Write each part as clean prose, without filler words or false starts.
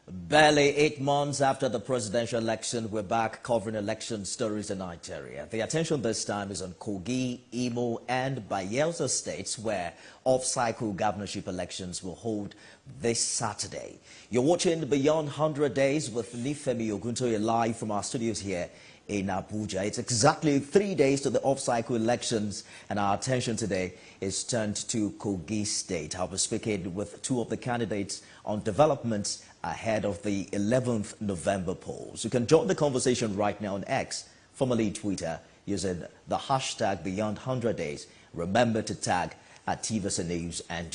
Barely 8 months after the presidential election, we're back covering election stories in Nigeria. The attention this time is on Kogi, Imo, and Bayelsa states, where off-cycle governorship elections will hold this Saturday. You're watching Beyond 100 Days with Nifemi Oguntoye live from our studios here in Abuja. It's exactly 3 days to the off-cycle elections, and our attention today is turned to Kogi State. I'll be speaking with two of the candidates on developments ahead of the 11th November polls. You can join the conversation right now on X, formerly Twitter, using the hashtag Beyond 100 Days. Remember to tag at TVC News On.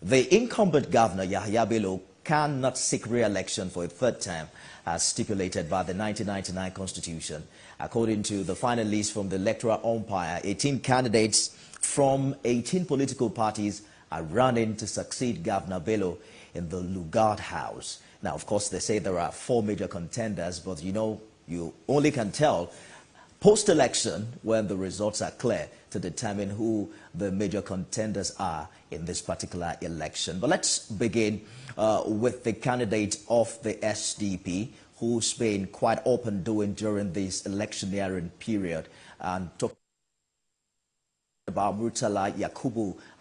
The incumbent governor, Yahaya Bello, cannot seek re-election for a third term, as stipulated by the 1999 Constitution. According to the final list from the electoral umpire, 18 candidates from 18 political parties are running to succeed Governor Bello in the Lugard House. Now, of course, they say there are 4 major contenders, but you only can tell post-election when the results are clear to determine who the major contenders are in this particular election. But let's begin with the candidate of the SDP, who's been quite open doing during this electioneering period, and talk about Murtala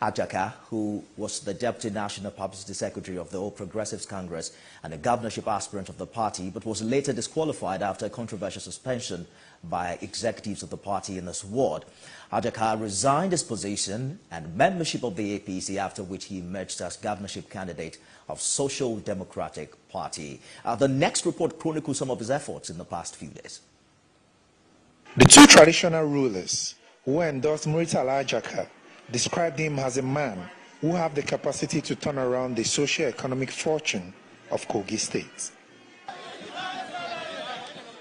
Ajaka, who was the Deputy National Publicity Secretary of the All Progressives Congress and a governorship aspirant of the party, but was later disqualified after a controversial suspension by executives of the party in this ward. Ajaka resigned his position and membership of the APC, after which he emerged as governorship candidate of Social Democratic Party. The next report chronicles some of his efforts in the past few days. The two traditional rulers who endorsed Murtala Ajaka described him as a man who have the capacity to turn around the socio-economic fortune of Kogi State.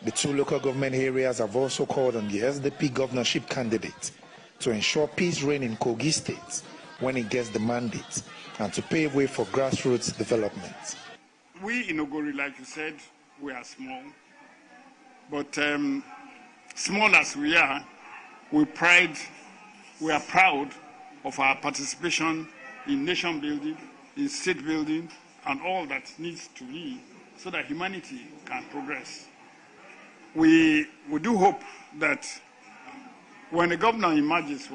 The two local government areas have also called on the SDP governorship candidate to ensure peace reign in Kogi State when he gets the mandate and to pave way for grassroots development. We in Ogori, like you said, we are small, but small as we are, we are proud of our participation in nation building, in state building, and all that needs to be so that humanity can progress. We do hope that when a governor emerges,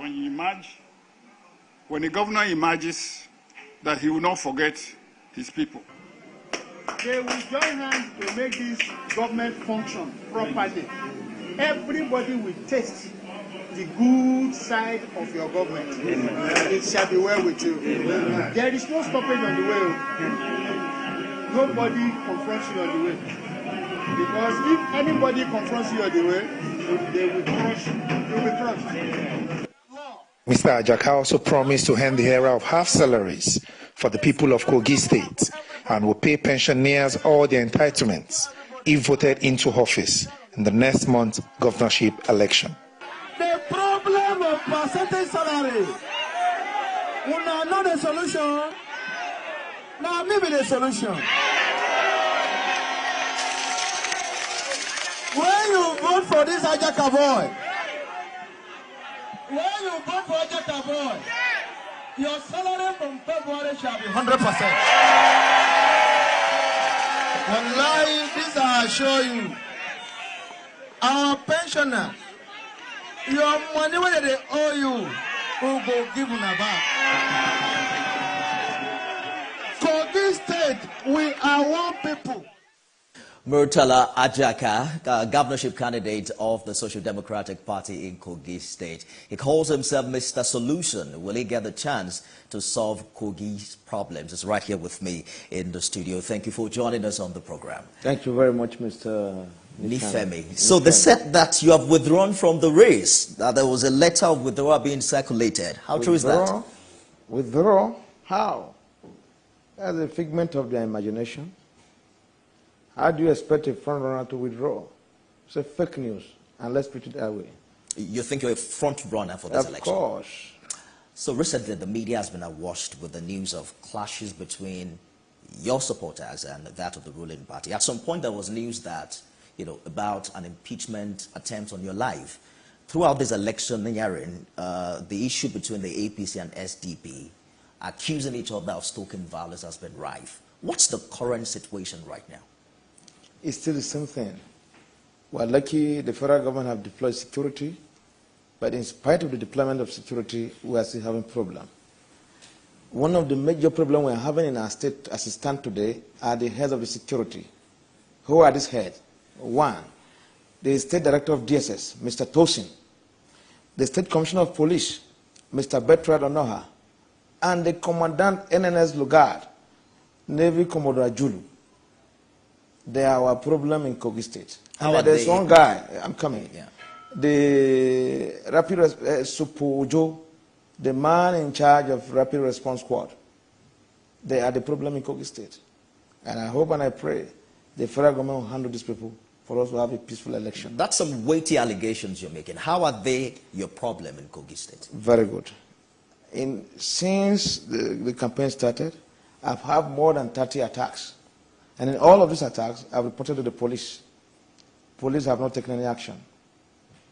that he will not forget his people. They will join hands to make this government function properly. Everybody will taste the good side of your government. Amen. It shall be well with you. Amen. There is no stoppage on the way. Nobody confronts you on the way. Because if anybody confronts you on the way, they will crush you. You will be crushed. Mr. Ajaka also promised to end the era of half salaries for the people of Kogi State and will pay pensioners all their entitlements if voted into office in the next month's governorship election. The problem of percentage salary will not the solution. Now maybe the solution. When you vote for this Ajaka boy, your salary from February shall be 100%. Wallahi, this I assure you. Our pensioner, your money when they owe you, who go give them back. For this state, we are one people. Murtala Ajaka, governorship candidate of the Social Democratic Party in Kogi State. He calls himself Mr. Solution. Will he get the chance to solve Kogi's problems? He's right here with me in the studio. Thank you for joining us on the program. Thank you very much, Mr. Nifemi. So they said that you have withdrawn from the race, that there was a letter of withdrawal being circulated. How true is that? Withdraw? How? That's a figment of their imagination. How do you expect a front runner to withdraw? It's a fake news, and let's put it that way. You think you're a front runner for this election? Of course. So recently, the media has been awash with the news of clashes between your supporters and that of the ruling party. At some point, there was news that, about an impeachment attempt on your life. Throughout this election hearing, the issue between the APC and SDP, accusing each other of stoking violence, has been rife. What's the current situation right now? It's still the same thing. We're lucky the federal government have deployed security, but in spite of the deployment of security, we are still having problems. One of the major problems we're having in our state as it stands today are the heads of the security. Who are these heads? One, the State Director of DSS, Mr. Tosin, the State Commissioner of Police, Mr. Bertrand Onoha, and the Commandant NNS Lugard, Navy Commodore Julu. They are our problem in Kogi State. And there's one guy, I'm coming, yeah. The Rapid Supojo, the man in charge of Rapid Response Squad. They are the problem in Kogi State. And I hope and I pray the federal government will handle these people for us to have a peaceful election. That's some weighty allegations you're making. How are they your problem in Kogi State? Very good. Since the campaign started, I've had more than 30 attacks. And in all of these attacks, I've reported to the police. Police have not taken any action.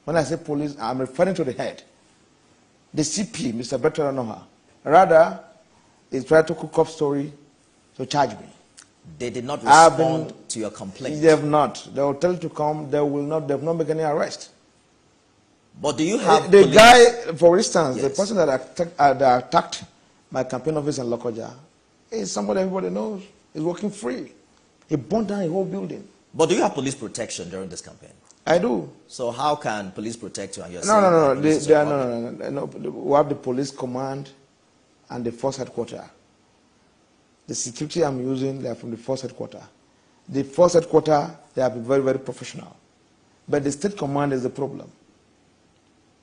When I say police, I'm referring to the head. The CP, Mr. Bertrand Onoha, rather, is trying to cook up story to charge me. They did not respond to your complaint? They have not. They will tell you to come. They have not made any arrest. But do you have the guy, for instance, yes, the person that attacked my campaign office in Lokoja is somebody everybody knows. He's working free. He burned down a whole building. But do you have police protection during this campaign? I do. So how can police protect you and No. No. We have the police command and the force headquarters. The security I'm using, they are from the force headquarters. The force headquarters, they have been very, very professional. But the state command is the problem.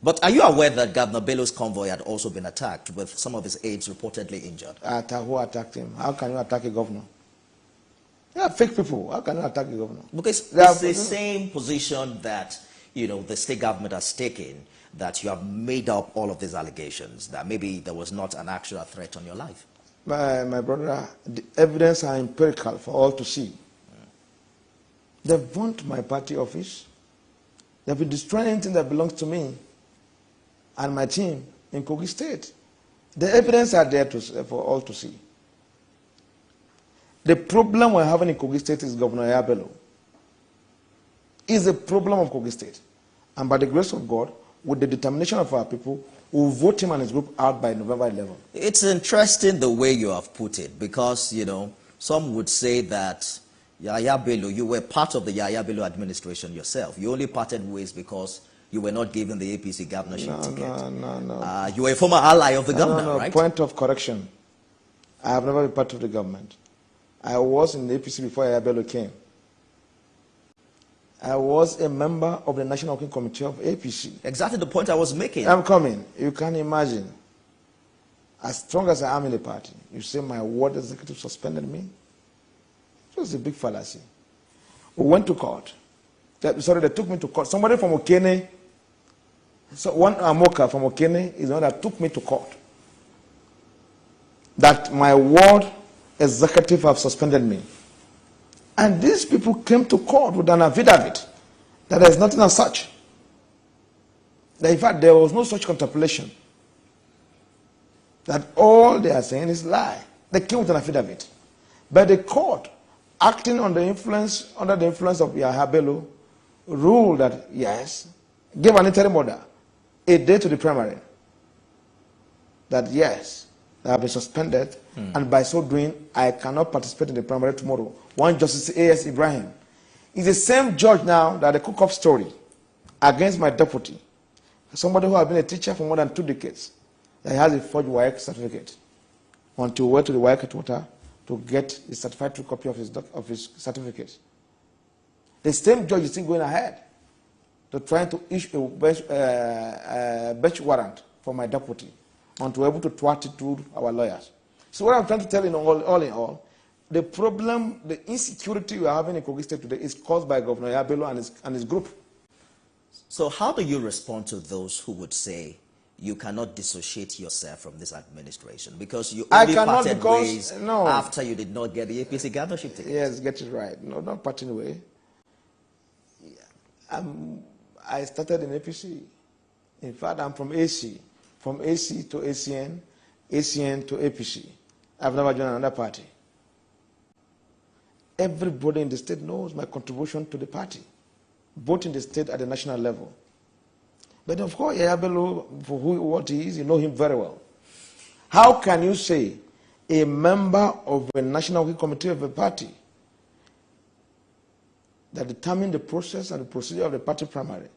But are you aware that Governor Bello's convoy had also been attacked with some of his aides reportedly injured? Who attacked him? How can you attack a governor? They are fake people. How can you attack a governor? Because it's the same position that, the state government has taken, that you have made up all of these allegations, that maybe there was not an actual threat on your life. My brother, the evidence are empirical for all to see. They burnt my party office. They've been destroying anything that belongs to me and my team in Kogi State. The evidence are there for all to see. The problem we're having in Kogi State is Governor Yabelo. Is a problem of Kogi State. And by the grace of God, with the determination of our people, we'll vote him and his group out by November 11. It's interesting the way you have put it, because, some would say that Yaya Bello, you were part of the Yaya Bello administration yourself. You only parted ways because you were not given the APC governorship ticket. No. You were a former ally of the governor, right? Point of correction. I have never been part of the government. I was in the APC before Yaya Bello came. I was a member of the National Working Committee of APC. Exactly the point I was making. I'm coming. You can imagine. As strong as I am in the party, you say my ward executive suspended me? It was a big fallacy. We went to court. They took me to court. Somebody from Okene, one Amoka from Okene is the one that took me to court. That my ward executive have suspended me. And these people came to court with an affidavit that there is nothing as such. That in fact, there was no such contemplation. That all they are saying is lie. They came with an affidavit. But the court, acting under the influence of Yaya Bello, ruled that, yes, gave an interim order, a day to the primary, that yes, they have been suspended, and by so doing, I cannot participate in the primary tomorrow. One Justice A.S. Ibrahim is the same judge now that they cook up story against my deputy, somebody who has been a teacher for more than 2 decades, that he has a forged WAEC certificate, until we went to the WAEC headquarters to get the certified true copy of his certificate. The same judge is still going ahead to trying to issue a bench warrant for my deputy, until we're able to thwart it through our lawyers. So what I'm trying to tell you, all in all, the problem, the insecurity we are having in Kogi State today is caused by Governor Yabelo and his group. So how do you respond to those who would say you cannot dissociate yourself from this administration because you only parted ways after you did not get the APC governorship ticket? Yes, get it right. No, not parting way. I started in APC. In fact, I'm from AC. From AC to ACN, ACN to APC. I've never joined another party. Everybody in the state knows my contribution to the party, both in the state at the national level. But of course, Yaya Bello, for what he is, you know him very well. How can you say a member of a national working committee of a party that determine the process and the procedure of the party primary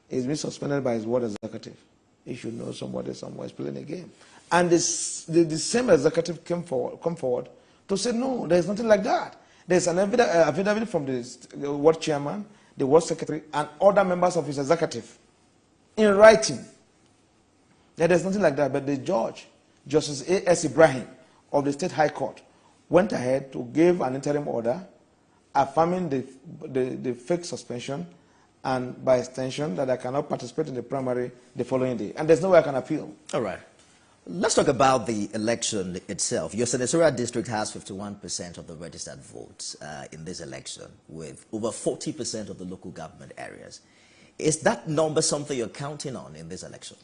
is being suspended by his ward executive? He should know somebody somewhere is playing a game. And the same executive come forward to say, no, there's nothing like that. There's an affidavit from the ward chairman, the ward secretary, and other members of his executive in writing that there's nothing like that. But the judge, Justice A.S. Ibrahim of the State High Court, went ahead to give an interim order affirming the fake suspension and by extension that I cannot participate in the primary the following day. And there's no way I can appeal. All right. Let's talk about the election itself. Your senatorial district has 51% of the registered votes in this election, with over 40% of the local government areas. Is that number something you're counting on in this election?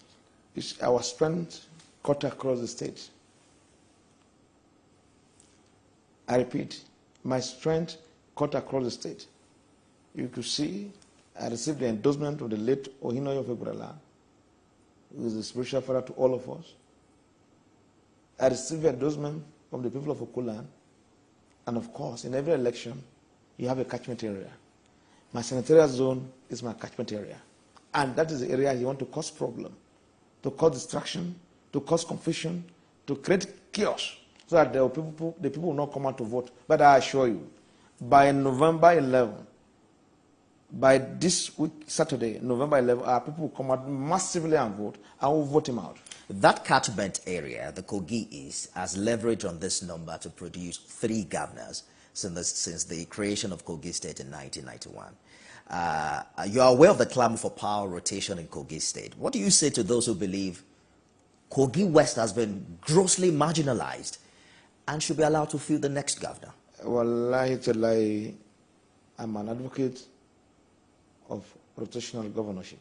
It's our strength cut across the state. I repeat, my strength cut across the state. You could see I received the endorsement of the late Ohinoyo Febrala, who is the spiritual father to all of us. I received the endorsement from the people of Okulan. And of course, in every election, you have a catchment area. My senatorial zone is my catchment area. And that is the area you want to cause problem, to cause distraction, to cause confusion, to create chaos, so that the people will not come out to vote. But I assure you, by November 11, by this week, Saturday, November 11, our people will come out massively and vote, and we'll vote him out. That catchment area, the Kogi East, has leveraged on this number to produce 3 governors since the creation of Kogi State in 1991. You are aware of the clamor for power rotation in Kogi State. What do you say to those who believe Kogi West has been grossly marginalized and should be allowed to fill the next governor? Wallahi, I'm an advocate of rotational governorship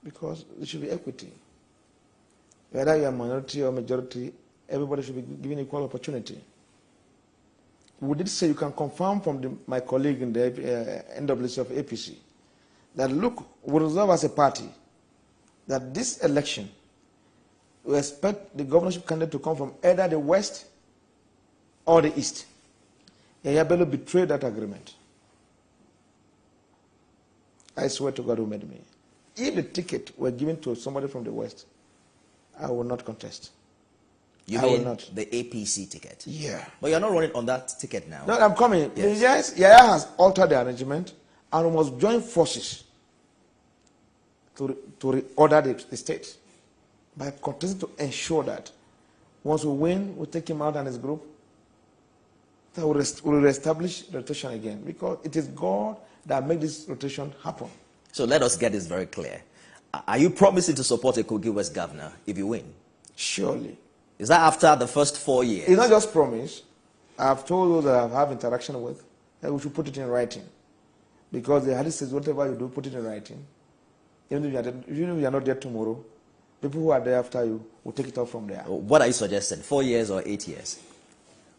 because there should be equity. Whether you are minority or majority, everybody should be given equal opportunity. We did say you can confirm from my colleague in the NWC of APC that, look, we resolve as a party that this election, we expect the governorship candidate to come from either the West or the East. Yaya Bello betrayed that agreement. I swear to God who made me. If the ticket were given to somebody from the West, I will not contest. You mean the APC ticket? Yeah. But you're not running on that ticket now. No, I'm coming. Yes. Yaya has altered the arrangement and we must join forces to reorder the state by contesting to ensure that once we win, we take him out and his group, that we'll reestablish rotation again, because it is God that made this rotation happen. So let us get this very clear. Are you promising to support a Kogi West governor if you win? Surely. Is that after the first 4 years? It's not just promise. I've told those that I have interaction with that we should put it in writing. Because the hadith says, whatever you do, put it in writing. Even if you are not there tomorrow, people who are there after you will take it off from there. What are you suggesting, 4 years or 8 years?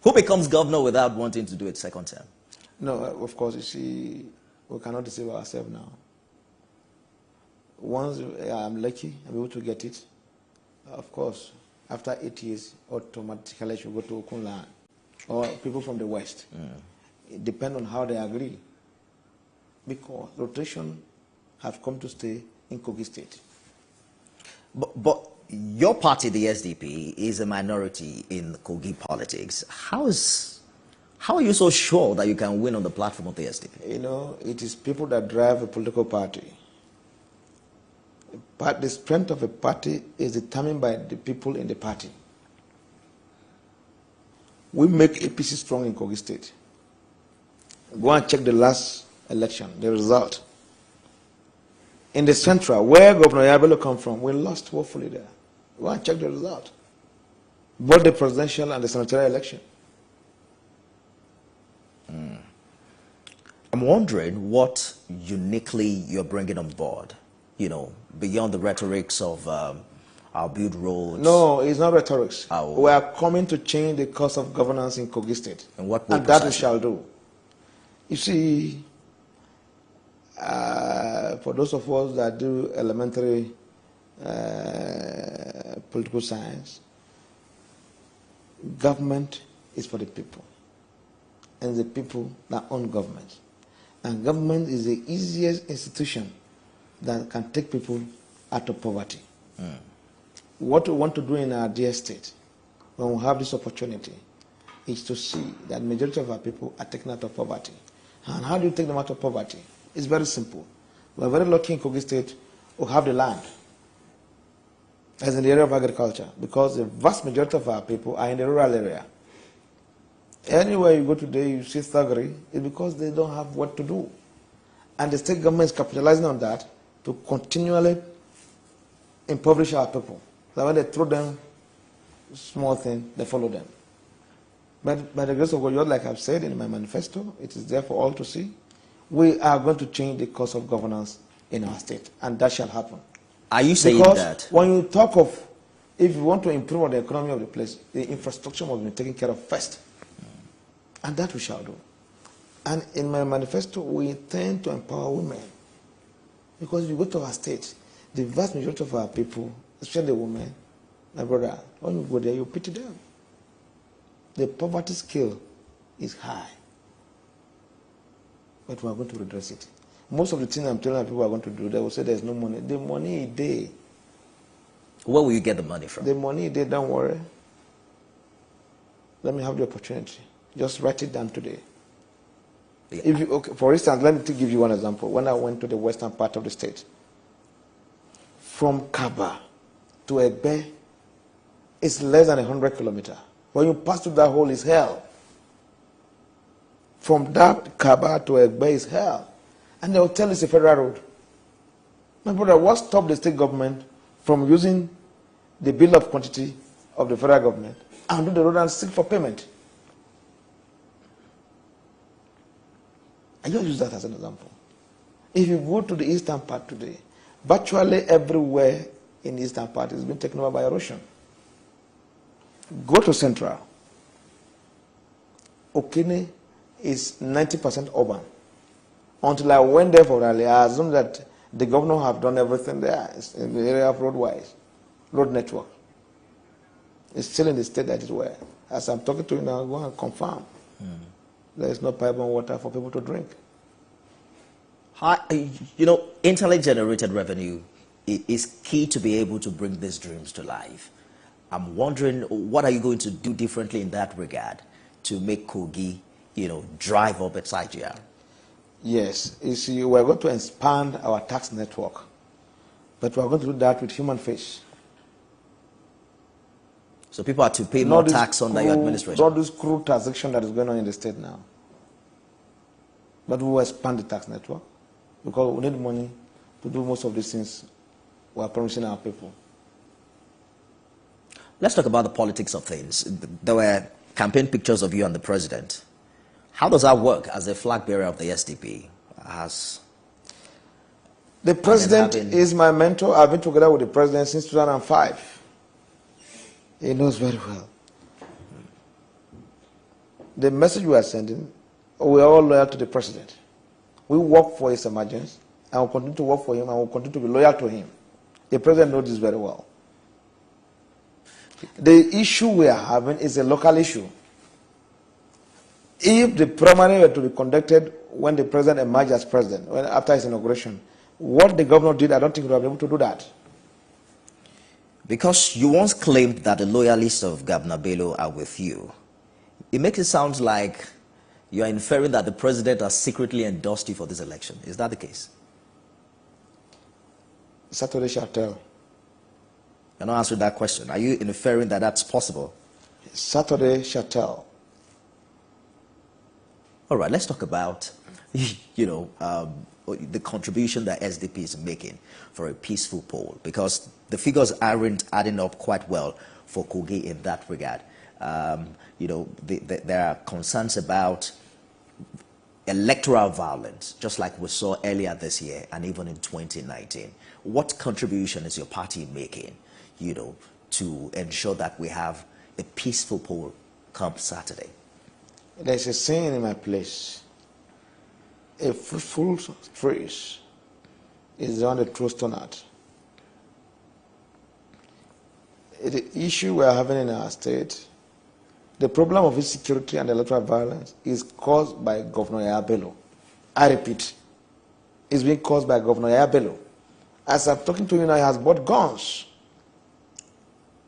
Who becomes governor without wanting to do it second term? No, of course, you see, we cannot deceive ourselves now. Once I'm lucky, I'm able to get it, of course, after 8 years, automatically I should go to Okunla or people from the West. It depends on how they agree. Because rotation have come to stay in Kogi State. But your party, the SDP, is a minority in Kogi politics. How are you so sure that you can win on the platform of the SDP? You know, it is people that drive a political party. But the strength of a party is determined by the people in the party. We make APC strong in Kogi State. Go and check the last election, the result. In the central, where Governor Yabelo come from, we lost woefully there. Go and check the result. Both the presidential and the senatorial election. I'm wondering what uniquely you're bringing on board, you know, beyond the rhetorics of I'll build roads. No, it's not rhetoric. Oh. We are coming to change the course of governance in Kogi State. And what way and that we precisely? shall do. You see, for those of us that do elementary political science, government is for the people. And the people that own government. And government is the easiest institution that can take people out of poverty. What we want to do in our dear state, when we have this opportunity, is to see that majority of our people are taken out of poverty. And how do you take them out of poverty? It's very simple. We're very lucky in Kogi State who have the land, as in the area of agriculture, because the vast majority of our people are in the rural area. Anywhere you go today, you see thuggery, it's because they don't have what to do. And the state government is capitalizing on that to continually impoverish our people. So when they throw them small thing, they follow them. But by the grace of God, like I've said in my manifesto, it is there for all to see. We are going to change the course of governance in our state, and that shall happen. Are you saying because that? When you talk of, if you want to improve the economy of the place, the infrastructure must be taken care of first. And that we shall do. And in my manifesto, we intend to empower women. Because if you go to our state, the vast majority of our people, especially the women, my brother, when you go there, you pity them. The poverty scale is high. But we are going to redress it. Most of the things I'm telling people are going to do, they will say there's no money. The money is there. Where will you get the money from? The money is there, don't worry. Let me have the opportunity. Just write it down today. Yeah. If you, okay, for instance, let me give you one example. When I went to the western part of the state, from Kaba to Egbe, it's less than 100 kilometers. When you pass through that hole, it's hell. From that Kaba to Egbe is hell. And they'll tell it's a federal road. My brother, what stopped the state government from using the bill of quantity of the federal government and do the road and seek for payment? I just use that as an example. If you go to the eastern part today, virtually everywhere in the eastern part is being taken over by erosion. Go to central. Okene is 90% urban. Until I went there for rally, I assumed that the governor have done everything there. It's in the area of road network. It's still in the state that it were. As I'm talking to you now, go and confirm. There is no pipe-borne water for people to drink. Internally generated revenue is key to be able to bring these dreams to life. I'm wondering, what are you going to do differently in that regard to make Kogi, drive up its IGR? Yes, you see, we're going to expand our tax network, but we're going to do that with human face. So people are to pay more tax under your administration? Not this crude transaction that is going on in the state now. But we will expand the tax network because we need money to do most of these things we are promising our people. Let's talk about the politics of things. There were campaign pictures of you and the president. How does that work as a flag bearer of the SDP? The president is my mentor. I've been together with the president since 2005. He knows very well. The message we are sending, we are all loyal to the president. We work for his emergence, and we'll continue to work for him, and we'll continue to be loyal to him. The president knows this very well. The issue we are having is a local issue. If the primary were to be conducted when the president emerged as president, after his inauguration, what the governor did, I don't think we will be able to do that. Because you once claimed that the loyalists of Governor Bello are with you. It makes it sound like you are inferring that the president has secretly endorsed you for this election. Is that the case? Saturday shall tell. You're not answering that question. Are you inferring that that's possible? Saturday shall tell. All right, let's talk about, the contribution that SDP is making for a peaceful poll, because the figures aren't adding up quite well for Kogi in that regard. There are concerns about electoral violence, just like we saw earlier this year and even in 2019. What contribution is your party making, to ensure that we have a peaceful poll come Saturday? There's a saying in my place: a fruitful phrase is the one that throws stone at. The issue we are having in our state, the problem of insecurity and electoral violence, is caused by Governor Yaya. I repeat, it's being caused by Governor Yaya. As I'm talking to you now, he has bought guns.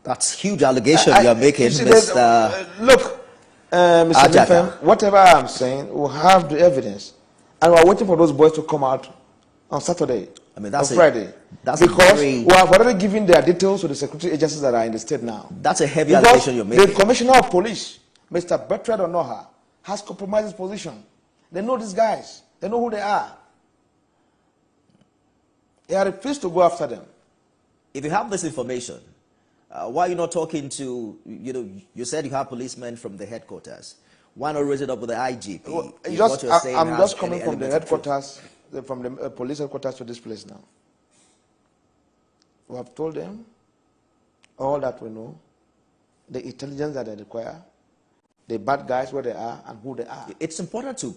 That's huge allegation you're making, Mr. Look, Mr. Ajaka, whatever I'm saying, we'll have the evidence. And we're waiting for those boys to come out on Saturday, that's Friday. Because we have already given their details to the security agencies that are in the state now. That's a heavy allegation you're making. The Commissioner of Police, Mr. Bertrand Onoha, has compromised his position. They know these guys. They know who they are. They are refused to go after them. If you have this information, why are you not talking to, you said you have policemen from the headquarters. Why not raise it up with the IGP? Well, I'm just coming from the headquarters, from the police headquarters to this place now. We have told them all that we know, the intelligence that they require, the bad guys, where they are, and who they are. It's important to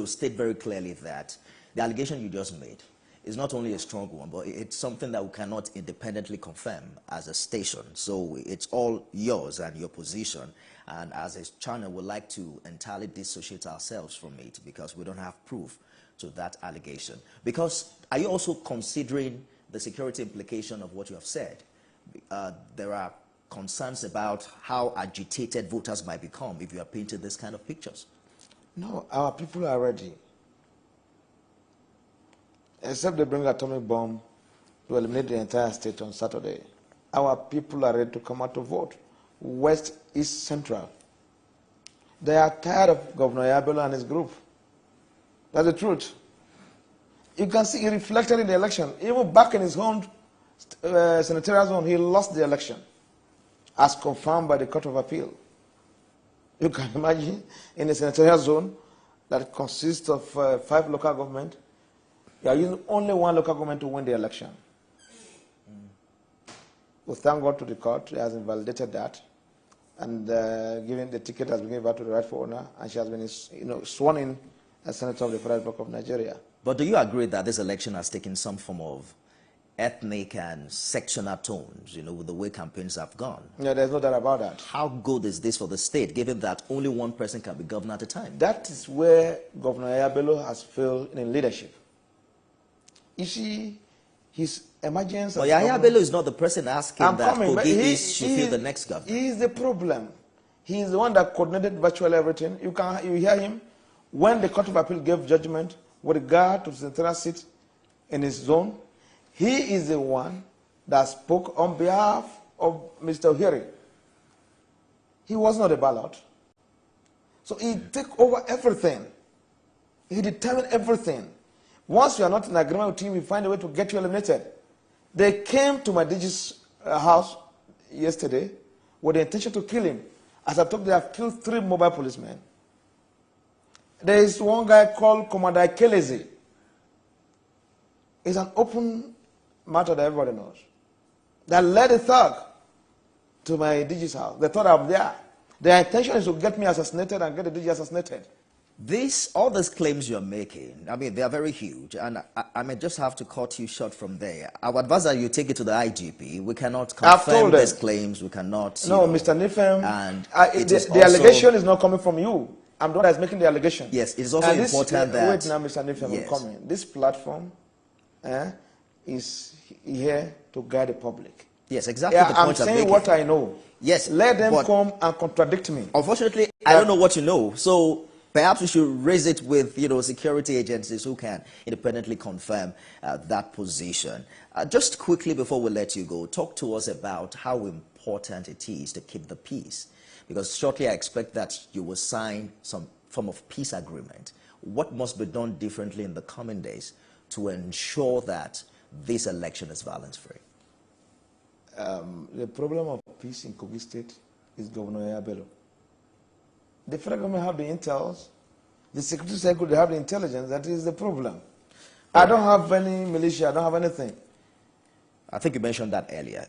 state very clearly that the allegation you just made is not only a strong one, but it's something that we cannot independently confirm as a station. So it's all yours and your position. And as a channel, we'd like to entirely dissociate ourselves from it because we don't have proof to that allegation. Because are you also considering the security implication of what you have said? There are concerns about how agitated voters might become if you are painting this kind of pictures. No, our people are ready. Except they bring an atomic bomb to eliminate the entire state on Saturday. Our people are ready to come out to vote. West, East, Central. They are tired of Governor Yaya and his group. That's the truth. You can see it reflected in the election. Even back in his own senatorial zone, he lost the election, as confirmed by the Court of Appeal. You can imagine in a senatorial zone that consists of 5 local governments, you are using only 1 local government to win the election. We thank God to the court, he has invalidated that, and given the ticket has been given back to the rightful owner, and she has been sworn in as Senator of the Federal Republic of Nigeria. But do you agree that this election has taken some form of ethnic and sectional tones, with the way campaigns have gone? Yeah, there's no doubt about that. How good is this for the state, given that only one person can be governor at a time? That is where Governor Yaya has failed in leadership. You see, his emergence... But Yaya is not the person asking that Kogi should feel the next governor. He is the problem. He is the one that coordinated virtually everything. You hear him when the Court of Appeal gave judgment with regard to the central seat in his zone. He is the one that spoke on behalf of Mr. Ohiri. He was not a ballot. So he took over everything. He determined everything. Once you are not in agreement with him, we find a way to get you eliminated. They came to my DG's house yesterday with the intention to kill him. As I talked, they have killed 3 mobile policemen. There is one guy called Commander Kelezi. It's an open matter that everybody knows. They led a thug to my DG's house. They thought I'm there. Their intention is to get me assassinated and get the DG assassinated. All these claims you're making, they are very huge, and I may just have to cut you short from there. I would advise that you take it to the IGP. We cannot confirm these claims. We cannot. No, Mr. Nifem, and the allegation is not coming from you. I'm the one that's making the allegation. Yes, it's also important that... Wait now, Mr. Nifem, yes. I'm coming. This platform is here to guide the public. Yes, exactly the point I'm saying making. What I know. Yes. Let them come and contradict me. Unfortunately, I don't know what you know. So perhaps we should raise it with, security agencies who can independently confirm that position. Just quickly before we let you go, talk to us about how important it is to keep the peace. Because shortly I expect that you will sign some form of peace agreement. What must be done differently in the coming days to ensure that this election is violence-free? The problem of peace in Kogi State is Governor Yaya. The federal government have the intels, the security sector they have the intelligence. That is the problem. Yeah. I don't have any militia. I don't have anything. I think you mentioned that earlier.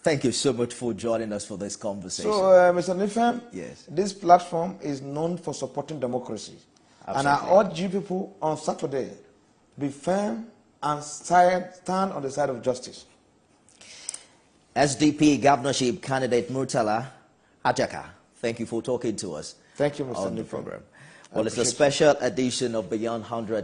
Thank you so much for joining us for this conversation. So, Mr. Nifem, yes, this platform is known for supporting democracy. absolutely. And I urge you people on Saturday, be firm and stand on the side of justice. SDP governorship candidate Murtala Ajaka, thank you for talking to us. Thank you, Mr. On the Nifem. program. Well, it's a special edition of Beyond 100.